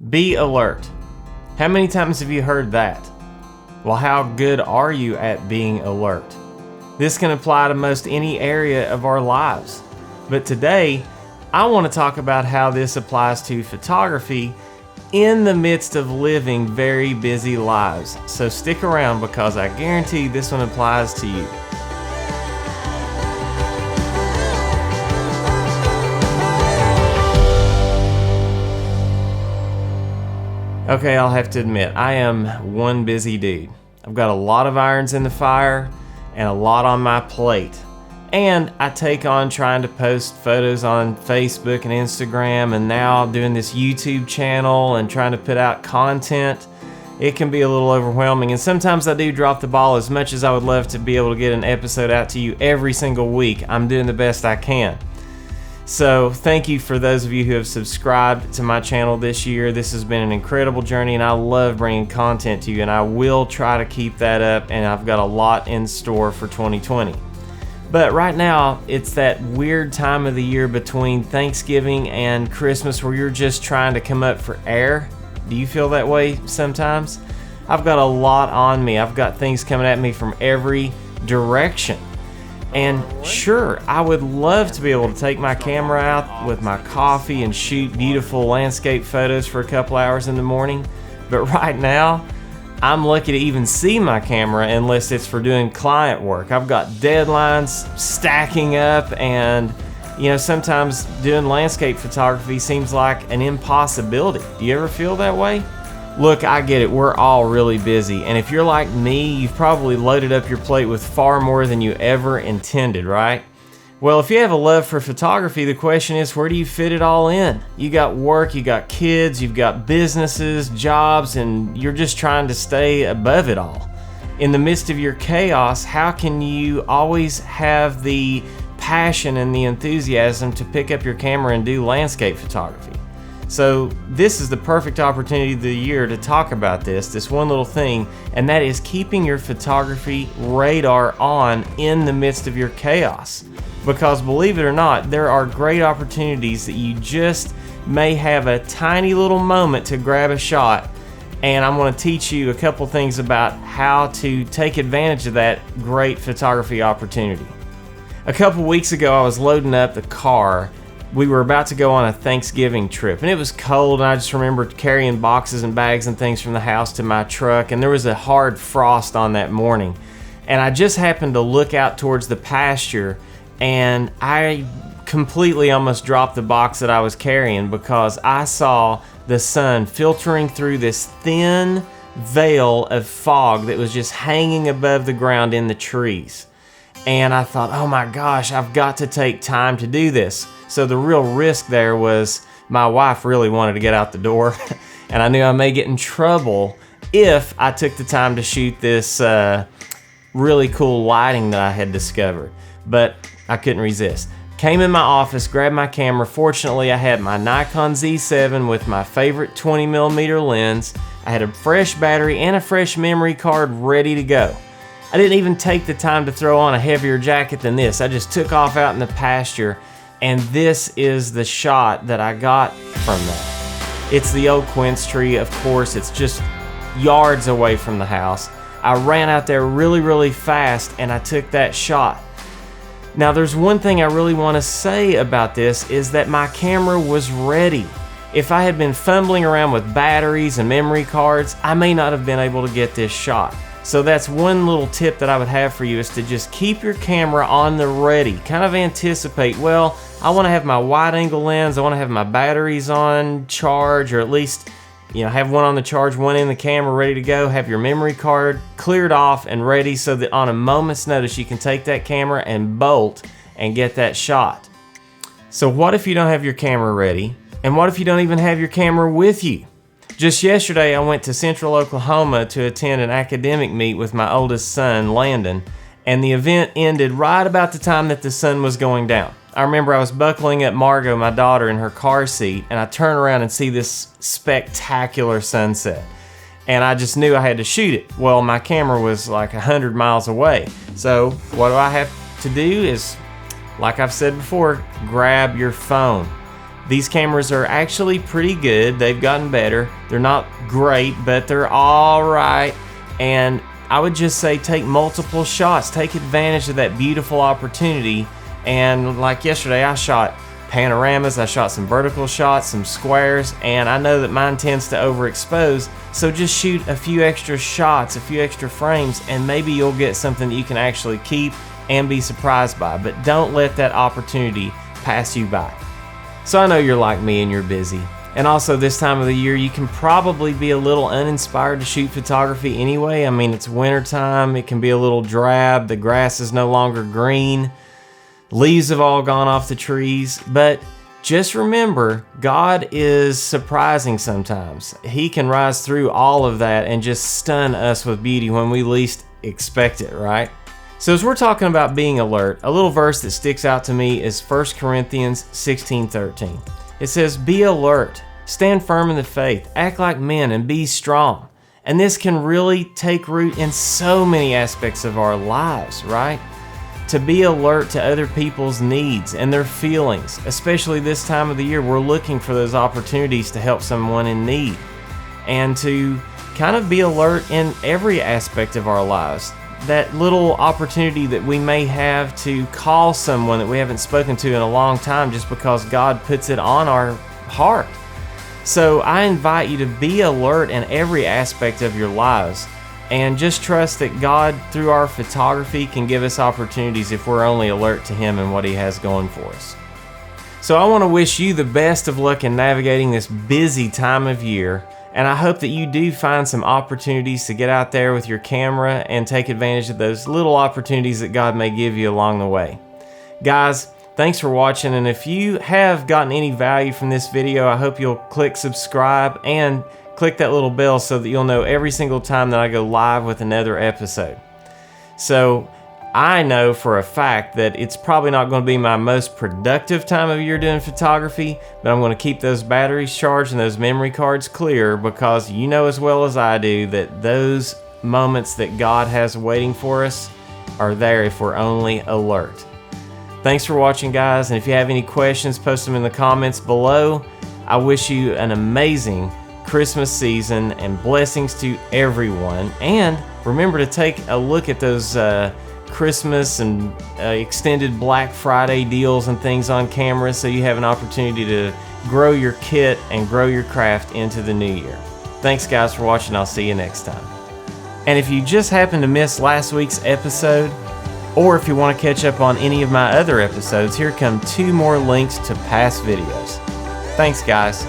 Be alert. How many times have you heard that? Well, how good are you at being alert? This can apply to most any area of our lives. But today, I want to talk about how this applies to photography in the midst of living very busy lives. So stick around because I guarantee this one applies to you. Okay, I'll have to admit, I am one busy dude. I've got a lot of irons in the fire and a lot on my plate. And I take on trying to post photos on Facebook and Instagram, and now doing this YouTube channel and trying to put out content. It can be a little overwhelming, and sometimes I do drop the ball. As much as I would love to be able to get an episode out to you every single week, I'm doing the best I can. So thank you for those of you who have subscribed to my channel this year. This has been an incredible journey, and I love bringing content to you, and I will try to keep that up, and I've got a lot in store for 2020. But right now, it's that weird time of the year between Thanksgiving and Christmas where you're just trying to come up for air. Do you feel that way sometimes? I've got a lot on me. I've got things coming at me from every direction. And sure, I would love to be able to take my camera out with my coffee and shoot beautiful landscape photos for a couple hours in the morning. But right now, I'm lucky to even see my camera unless it's for doing client work. I've got deadlines stacking up, and sometimes doing landscape photography seems like an impossibility. Do you ever feel that way? Look, I get it. We're all really busy, and if you're like me, you've probably loaded up your plate with far more than you ever intended, right? Well, if you have a love for photography, the question is, where do you fit it all in? You got work, you got kids, you've got businesses, jobs, and you're just trying to stay above it all. In the midst of your chaos, how can you always have the passion and the enthusiasm to pick up your camera and do landscape photography? So this is the perfect opportunity of the year to talk about this one little thing, and that is keeping your photography radar on in the midst of your chaos. Because believe it or not, there are great opportunities that you just may have a tiny little moment to grab a shot, and I'm going to teach you a couple things about how to take advantage of that great photography opportunity. A couple weeks ago, I was loading up the car. We were about to go on a Thanksgiving trip, and it was cold, and I just remember carrying boxes and bags and things from the house to my truck, and there was a hard frost on that morning. And I just happened to look out towards the pasture, and I completely almost dropped the box that I was carrying because I saw the sun filtering through this thin veil of fog that was just hanging above the ground in the trees. And I thought, oh my gosh, I've got to take time to do this. So the real risk there was my wife really wanted to get out the door, and I knew I may get in trouble if I took the time to shoot this really cool lighting that I had discovered. But I couldn't resist. Came in my office, grabbed my camera. Fortunately, I had my Nikon Z7 with my favorite 20mm lens. I had a fresh battery and a fresh memory card ready to go. I didn't even take the time to throw on a heavier jacket than this. I just took off out in the pasture, and this is the shot that I got from that. It's the old quince tree, of course. It's just yards away from the house. I ran out there really, really fast, and I took that shot. Now, there's one thing I really want to say about this is that my camera was ready. If I had been fumbling around with batteries and memory cards, I may not have been able to get this shot. So that's one little tip that I would have for you, is to just keep your camera on the ready. Kind of anticipate, well, I want to have my wide angle lens, I want to have my batteries on charge, or at least have one on the charge, one in the camera ready to go, have your memory card cleared off and ready so that on a moment's notice you can take that camera and bolt and get that shot. So what if you don't have your camera ready? And what if you don't even have your camera with you? Just yesterday, I went to Central Oklahoma to attend an academic meet with my oldest son, Landon, and the event ended right about the time that the sun was going down. I remember I was buckling up Margot, my daughter, in her car seat, and I turn around and see this spectacular sunset. And I just knew I had to shoot it. Well, my camera was like 100 miles away. So what do I have to do is, like I've said before, grab your phone. These cameras are actually pretty good. They've gotten better. They're not great, but they're all right. And I would just say take multiple shots. Take advantage of that beautiful opportunity. And like yesterday, I shot panoramas, I shot some vertical shots, some squares, and I know that mine tends to overexpose. So just shoot a few extra shots, a few extra frames, and maybe you'll get something that you can actually keep and be surprised by. But don't let that opportunity pass you by. So I know you're like me and you're busy. And also this time of the year, you can probably be a little uninspired to shoot photography anyway. I mean, it's winter time, it can be a little drab, the grass is no longer green, leaves have all gone off the trees, but just remember, God is surprising sometimes. He can rise through all of that and just stun us with beauty when we least expect it, right? So as we're talking about being alert, a little verse that sticks out to me is 1 Corinthians 16:13. It says, "Be alert, stand firm in the faith, act like men, and be strong." And this can really take root in so many aspects of our lives, right? To be alert to other people's needs and their feelings, especially this time of the year, we're looking for those opportunities to help someone in need. And to kind of be alert in every aspect of our lives. That little opportunity that we may have to call someone that we haven't spoken to in a long time just because God puts it on our heart. So I invite you to be alert in every aspect of your lives and just trust that God, through our photography, can give us opportunities if we're only alert to Him and what He has going for us. So I want to wish you the best of luck in navigating this busy time of year. And I hope that you do find some opportunities to get out there with your camera and take advantage of those little opportunities that God may give you along the way. Guys, thanks for watching, and if you have gotten any value from this video, I hope you'll click subscribe and click that little bell so that you'll know every single time that I go live with another episode. So I know for a fact that it's probably not going to be my most productive time of year doing photography, but I'm going to keep those batteries charged and those memory cards clear, because you know as well as I do that those moments that God has waiting for us are there if we're only alert. Thanks for watching, guys, and if you have any questions, post them in the comments below. I wish you an amazing Christmas season and blessings to everyone. And remember to take a look at those Christmas and extended Black Friday deals and things on camera, so you have an opportunity to grow your kit and grow your craft into the new year. Thanks guys for watching. I'll see you next time. And if you just happened to miss last week's episode, or if you want to catch up on any of my other episodes, here come 2 more links to past videos. Thanks guys.